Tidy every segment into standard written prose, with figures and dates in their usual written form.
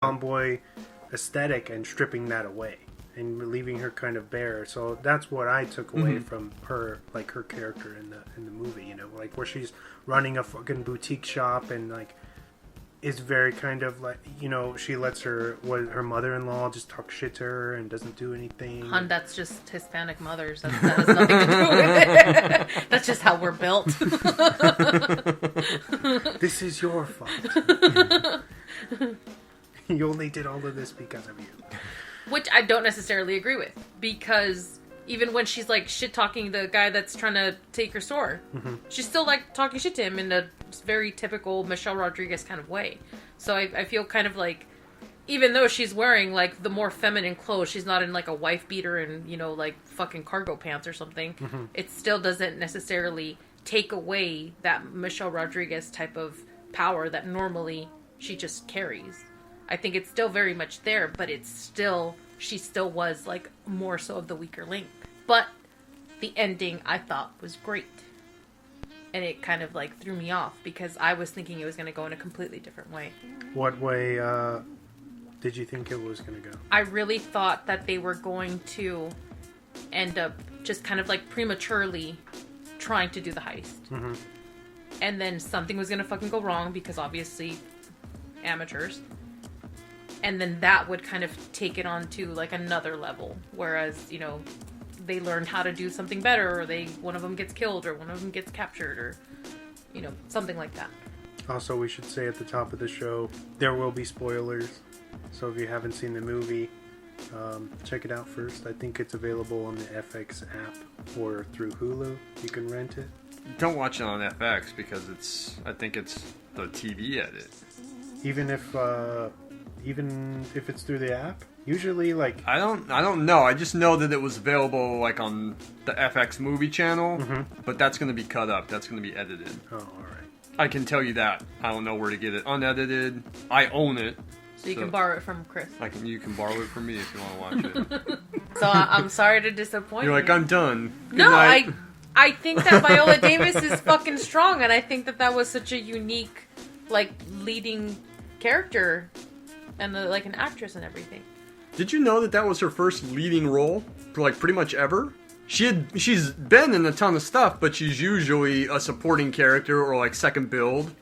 tomboy aesthetic and stripping that away and leaving her kind of bare. So that's what I took away from her, like her character in the movie, you know, like where she's running a fucking boutique shop and like is very kind of like, you know, she lets her mother-in-law just talk shit to her and doesn't do anything. Hun, that's just Hispanic mothers. That has nothing to do with it. That's just how we're built. This is your fault. You only did all of this because of you. Which I don't necessarily agree with, because even when she's like shit talking the guy that's trying to take her store, she's still like talking shit to him in a very typical Michelle Rodriguez kind of way. So I feel kind of like, even though she's wearing like the more feminine clothes, she's not in like a wife beater and, you know, like fucking cargo pants or something. It still doesn't necessarily take away that Michelle Rodriguez type of power that normally she just carries. I think it's still very much there, but she still was like more so of the weaker link. But the ending I thought was great. And it kind of like threw me off because I was thinking it was going to go in a completely different way. What way did you think it was going to go? I really thought that they were going to end up just kind of like prematurely trying to do the heist. And then something was going to fucking go wrong because obviously amateurs. And then that would kind of take it on to like another level. Whereas, you know, they learned how to do something better, or one of them gets killed, or one of them gets captured, or, you know, something like that. Also, we should say at the top of the show, there will be spoilers. So if you haven't seen the movie, check it out first. I think it's available on the FX app or through Hulu. You can rent it. Don't watch it on FX because I think it's the TV edit. Even if it's through the app, usually like I don't know. I just know that it was available like on the FX movie channel, but that's going to be cut up. That's going to be edited. Oh, all right. I can tell you that. I don't know where to get it unedited. I own it. So you can borrow it from Chris. You can borrow it from me if you want to watch it. So I'm sorry to disappoint you. You're like, I'm done. Good no, night. I think that Viola Davis is fucking strong, and I think that was such a unique, like, leading character, and like an actress and everything. Did you know that was her first leading role for like pretty much ever? She's been in a ton of stuff, but she's usually a supporting character or like second build.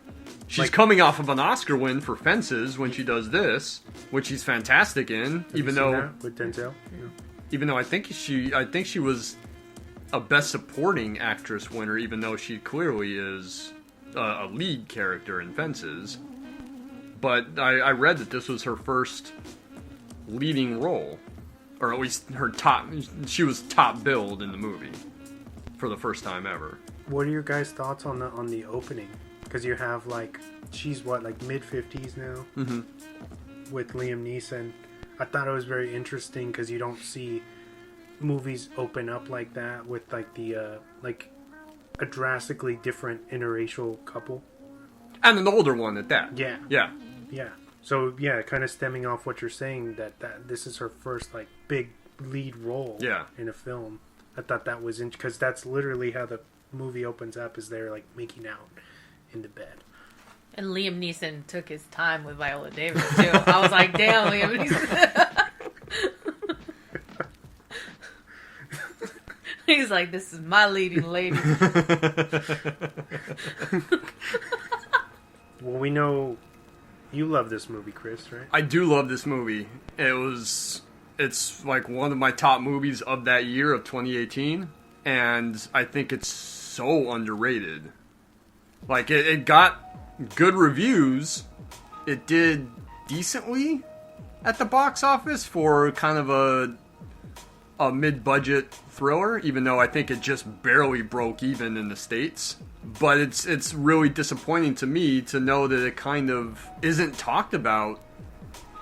She's coming off of an Oscar win for Fences when she does this, which she's fantastic in. Have you seen that with Denzel? Yeah. Even though I think she was a Best Supporting Actress winner, even though she clearly is a lead character in Fences. But I read that this was her first leading role, or at least she was top billed in the movie for the first time ever. What are your guys' thoughts on the opening? Because you have like, she's what, like mid-50s now? With Liam Neeson. I thought it was very interesting because you don't see movies open up like that with like the like a drastically different interracial couple. And an older one at that. Yeah. So, yeah, kind of stemming off what you're saying, that this is her first, like, big lead role in a film. I thought that was because that's literally how the movie opens up, is they're, like, making out in the bed. And Liam Neeson took his time with Viola Davis, too. I was like, damn, Liam Neeson. He's like, this is my leading lady. Well, we know you love this movie, Chris, right? I do love this movie. It's like one of my top movies of that year, of 2018, and I think it's so underrated. Like, it got good reviews. It did decently at the box office for kind of a mid-budget thriller, even though I think it just barely broke even in the States. But it's really disappointing to me to know that it kind of isn't talked about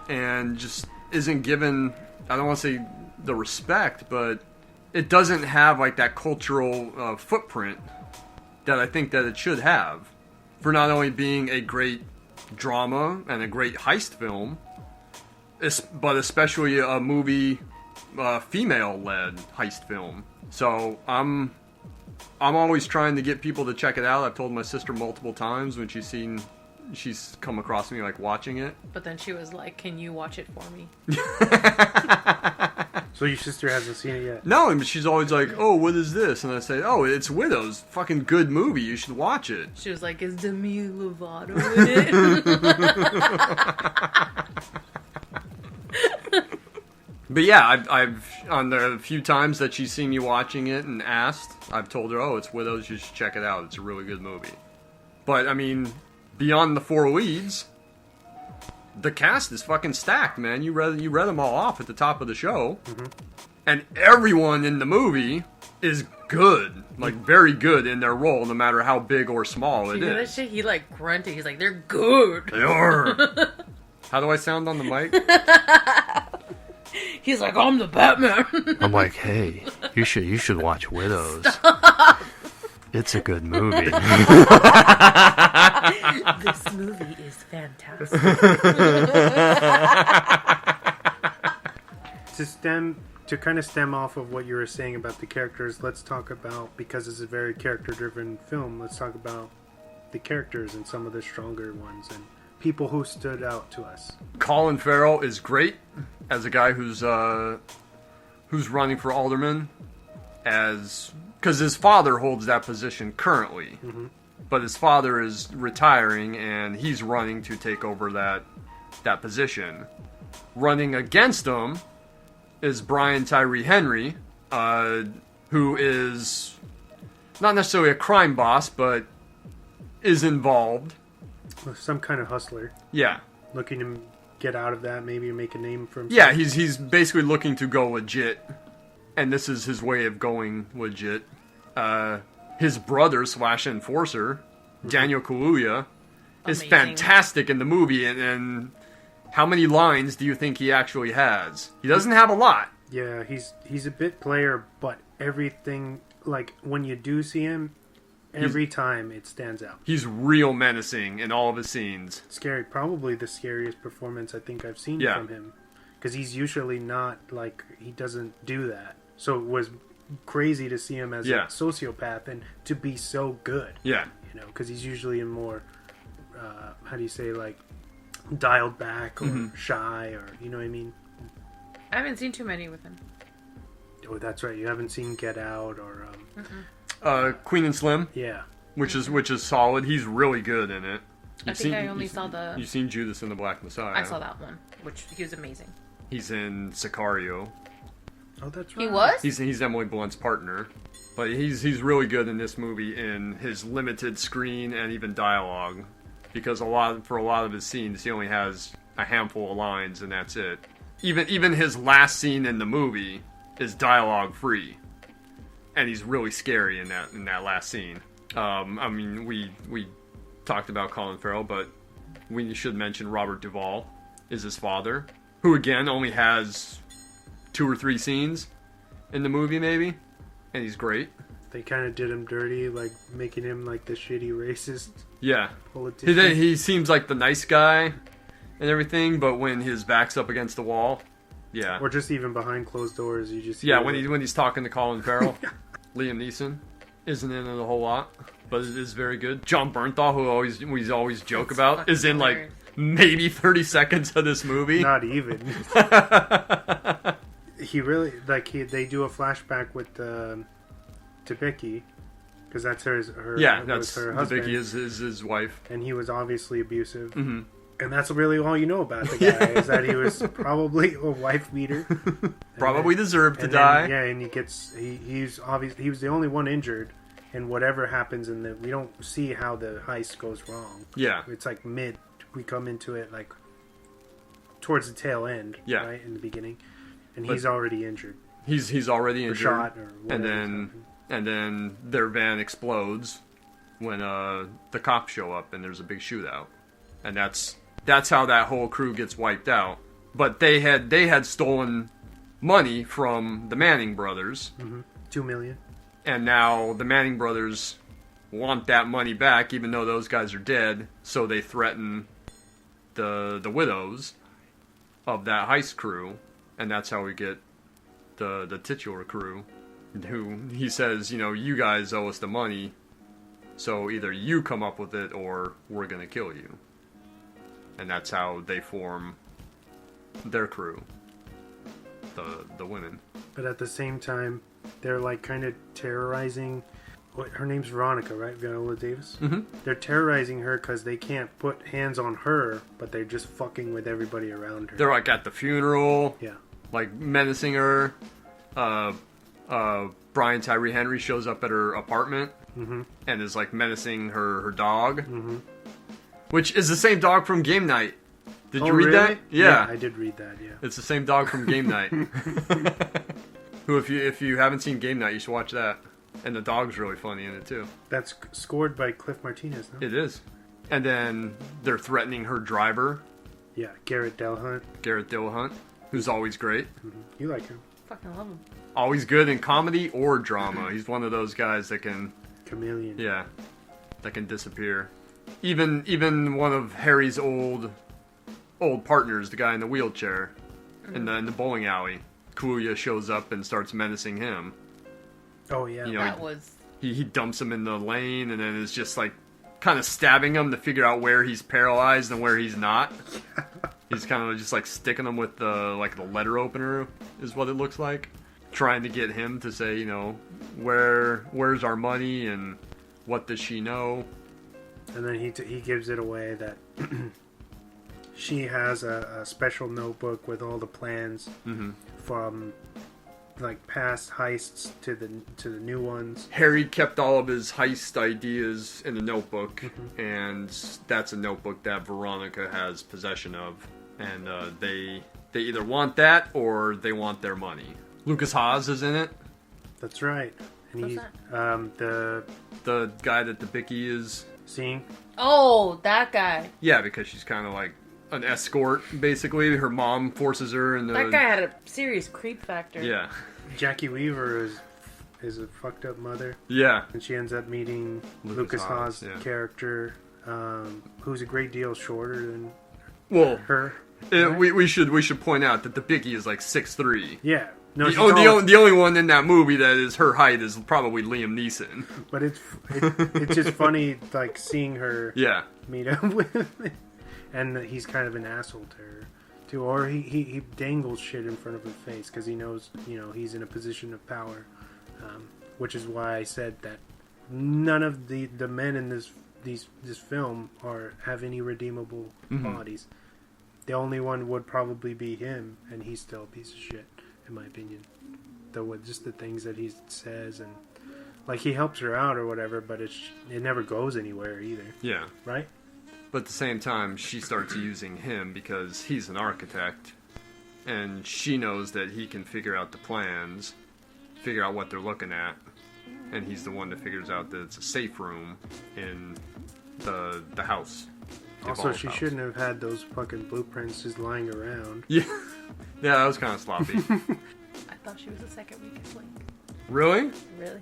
and just isn't given, I don't want to say the respect, but it doesn't have like that cultural footprint that I think that it should have, for not only being a great drama and a great heist film, but especially a movie, female-led heist film. So I'm always trying to get people to check it out. I've told my sister multiple times when she's seen she's come across me like watching it. But then she was like, "Can you watch it for me?" So your sister hasn't seen it yet? No, and she's always like, "Oh, what is this?" And I say, "Oh, it's Widows. Fucking good movie. You should watch it." She was like, "Is Demi Lovato in it?" But yeah, I've on the few times that she's seen me watching it and asked, I've told her, "Oh, it's Widows. You should check it out. It's a really good movie." But I mean, beyond the 4 leads, the cast is fucking stacked, man. You read them all off at the top of the show, and everyone in the movie is good, like very good in their role, no matter how big or small it You know that is. shit? He like grunted. He's like, "They're good." They are. How do I sound on the mic? He's like, "I'm the Batman." I'm like, hey, you should watch Widows. It's a good movie. This movie is fantastic. To kind of stem off of what you were saying about the characters, let's talk about, because it's a very character-driven film, let's talk about the characters and some of the stronger ones and people who stood out to us. Colin Farrell is great as a guy who's running for alderman, because his father holds that position currently, but his father is retiring and he's running to take over that position. Running against him is Brian Tyree Henry, who is not necessarily a crime boss, but is involved. Some kind of hustler. Yeah. Looking to get out of that, maybe make a name for himself. Yeah, he's basically looking to go legit, and this is his way of going legit. His brother / enforcer, Daniel Kaluuya, is Amazing. fantastic in the movie, and how many lines do you think he actually has? He doesn't have a lot. Yeah, he's a bit player, but everything, like, when you do see him, every time it stands out. He's real menacing in all of his scenes. Scary, probably the scariest performance I think I've seen Yeah. from him. Because he's usually not, like, he doesn't do that. So it was crazy to see him as Yeah. a sociopath and to be so good. Yeah. You know, because he's usually in more, how do you say, like, dialed back or shy, or, you know what I mean? I haven't seen too many with him. Oh, that's right. You haven't seen Get Out or, Queen and Slim, yeah. which is solid. He's really good in it. I think I only saw the... You've seen Judas and the Black Messiah. I saw that one, which he was amazing. He's in Sicario. Oh, that's right. He was? He's Emily Blunt's partner, but he's really good in this movie in his limited screen and even dialogue, because for a lot of his scenes he only has a handful of lines and that's it. Even his last scene in the movie is dialogue free, and he's really scary in that last scene. I mean, we talked about Colin Farrell, but we should mention Robert Duvall is his father, who again only has 2 or 3 scenes in the movie, maybe, and he's great. They kind of did him dirty, like making him like the shitty racist Yeah, politician. he seems like the nice guy and everything, but when his back's up against the wall, yeah, Or just even behind closed doors, you just yeah, hear when he's talking to Colin Farrell, Liam Neeson isn't in it a whole lot, but it is very good. John Bernthal, who we always joke That's about, fucking is in like hilarious. maybe 30 seconds of this movie. Not even. He really they do a flashback with Debicki, because that's her Yeah, was that's her husband, Vicky is his wife. and he was obviously abusive. Mm-hmm. And that's really all you know about the guy, is that he was probably a wife beater. Probably deserved to And die. then, yeah, and he was the only one injured, and whatever happens we don't see how the heist goes wrong. Yeah. It's like we come into it like towards the tail end, Yeah. right, in the beginning, and But he's already injured. He's already Or injured. shot or whatever. and then their van explodes when the cops show up and there's a big shootout, and that's how that whole crew gets wiped out. But they had stolen money from the Manning brothers, $2 million. and now the Manning brothers want that money back, even though those guys are dead. So they threaten the widows of that heist crew, and that's how we get the titular crew, who he says, you guys owe us the money, so either you come up with it or we're gonna kill you. And that's how they form their crew. The women. But at the same time, they're like kind of terrorizing. Her name's Veronica, right? Viola Davis. Mm-hmm. They're terrorizing her because they can't put hands on her, but they're just fucking with everybody around her. They're like at the funeral, Yeah. like menacing her. Brian Tyree Henry shows up at her apartment and is like menacing her dog, which is the same dog from Game Night. Did you read that? Yeah, I did read that. Yeah. it's the same dog from Game Night. Who, if you haven't seen Game Night, you should watch that. And the dog's really funny in it too. That's scored by Cliff Martinez, no? It is. And then they're threatening her driver, Yeah, Garrett Delhunt. Garrett Dillahunt, who's always great. You like him. Fucking love him. Always good in comedy or drama. He's one of those guys that can, Chameleon. that can disappear. Even one of Harry's old partners, the guy in the wheelchair, in the bowling alley, Kuya shows up and starts menacing him. Oh, yeah. You know, That was... He dumps him in the lane and then is just like kind of stabbing him to figure out where he's paralyzed and where he's not. He's kind of just like sticking him with the letter opener is what it looks like, trying to get him to say, you know, where's our money and what does she know. And then he gives it away that she has a special notebook with all the plans from like past heists to the new ones. Harry kept all of his heist ideas in a notebook, and that's a notebook that Veronica has possession of, and they either want that or they want their money. Lucas Haas is in it. That's right. And What's he's that? The guy that the Bicky is seeing. Oh, that guy. Yeah, because she's kind of like an escort, basically. Her mom forces her into... That guy had a serious creep factor. Yeah. Jackie Weaver is a fucked up mother. Yeah. And she ends up meeting Lucas Haas' character, who's a great deal shorter than her. Right? We should point out that the Bicky is like 6'3". Yeah. No, the only one in that movie that is her height is probably Liam Neeson. But it's just funny, like, seeing her meet up with him. And he's kind of an asshole to her, too. Or he dangles shit in front of her face because he knows, you know, he's in a position of power. Which is why I said that none of the men in this film have any redeemable qualities. The only one would probably be him, and he's still a piece of shit, in my opinion. Though with just the things that he says, and like he helps her out or whatever, but it never goes anywhere either. Yeah. Right? But at the same time, she starts using him because he's an architect, and she knows that he can figure out the plans, figure out what they're looking at, and he's the one that figures out that it's a safe room in the house. Also, she shouldn't have had those fucking blueprints just lying around. Yeah, that was kind of sloppy. I thought she was the second weakest link. Really? Really?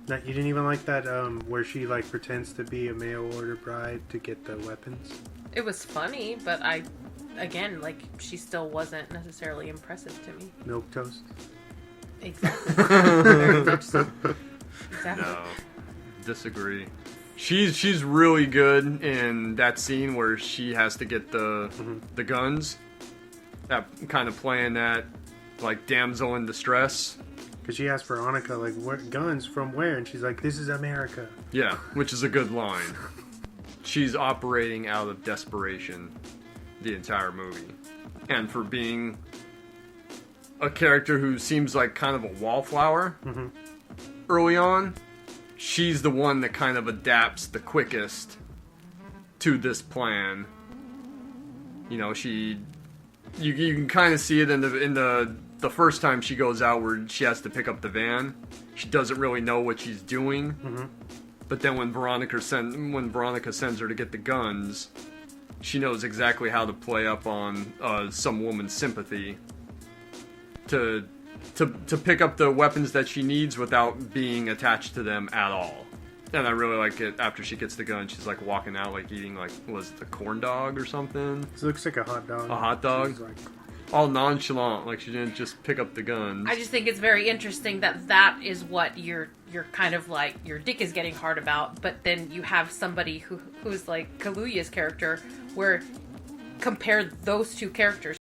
You didn't even like that where she like pretends to be a mail order bride to get the weapons? It was funny, but she still wasn't necessarily impressive to me. Milquetoast? Exactly. Very much so. Exactly. No, disagree. She's really good in that scene where she has to get the guns. That kind of playing that like damsel in distress. Because she asked Veronica, like, guns from where? And she's like, this is America. Yeah, which is a good line. She's operating out of desperation the entire movie. And for being a character who seems like kind of a wallflower early on, she's the one that kind of adapts the quickest to this plan. You know, you can kind of see it in the first time she goes out where she has to pick up the van. She doesn't really know what she's doing. But then when Veronica sends her to get the guns, she knows exactly how to play up on some woman's sympathy to pick up the weapons that she needs without being attached to them at all. And I really like it after she gets the gun. She's like walking out like eating like, was it a corn dog or something? It looks like a hot dog. A hot dog? She's like, all nonchalant, like she didn't just pick up the guns. I just think it's very interesting that is what you're kind of like, your dick is getting hard about, but then you have somebody who's like Kaluuya's character, where compare those two characters.